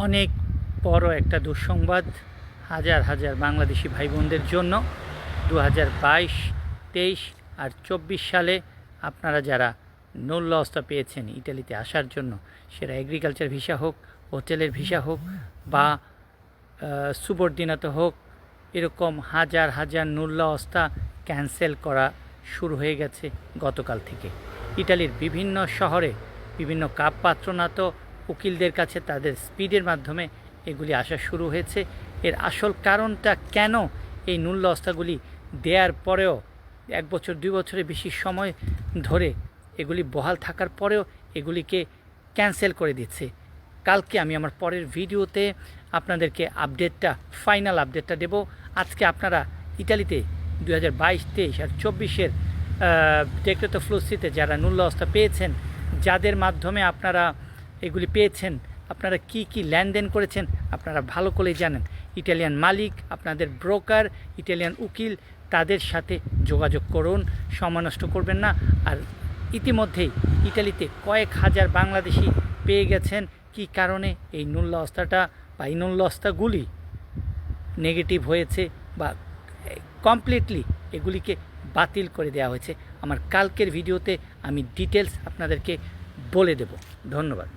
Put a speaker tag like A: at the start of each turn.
A: অনেক বড় একটা দুঃসংবাদ হাজার হাজার বাংলাদেশি ভাই বোনদের জন্য। 2022, 23 আর 24 সালে আপনারা যারা নুল্ল অস্তা পেয়েছেন ইটালিতে আসার জন্য, সেটা এগ্রিকালচার ভিসা হোক, হোটেলের ভিসা হোক বা সুবর্দিনাতো হোক, এরকম হাজার হাজার নুল্ল অস্তা ক্যান্সেল করা শুরু হয়ে গেছে গতকাল থেকে। ইটালির বিভিন্ন শহরে বিভিন্ন কাপ পাত্রনাতো উকিলদের কাছে তাদের স্পিডের মাধ্যমে এগুলি আসা শুরু হয়েছে। এর আসল কারণটা কেন এই নুল্ল অস্তাগুলি দেওয়ার পরেও 1 বছর 2 বছরের বেশি সময় ধরে এগুলি বহাল থাকার পরেও এগুলিকে ক্যান্সেল করে দিচ্ছে, কালকে আমি আমার পরের ভিডিওতে আপনাদেরকে ফাইনাল আপডেটটা দেব। আজকে আপনারা ইটালিতে 2022, 23 আর 24-এর ডেক্রেতো ফ্লুসিতে যারা নুল্ল অস্তা পেয়েছেন, যাদের মাধ্যমে আপনারা এগুলি পেয়েছেন, আপনারা কি কি লেনদেন করেছেন আপনারা ভালো করেই জানেন। ইটালিয়ান মালিক, আপনাদের ব্রোকার, ইটালিয়ান উকিল, তাদের সাথে যোগাযোগ করুন, সময় নষ্ট করবেন না। আর ইতিমধ্যেই ইটালিতে কয়েক হাজার বাংলাদেশি পেয়ে গেছেন কি কারণে এই নুল্ল অস্তাটা বা এই নুল্ল অস্তাগুলি নেগেটিভ হয়েছে বা কমপ্লিটলি এগুলিকে বাতিল করে দেওয়া হয়েছে। আমার কালকের ভিডিওতে আমি ডিটেলস আপনাদেরকে বলে দেব। ধন্যবাদ।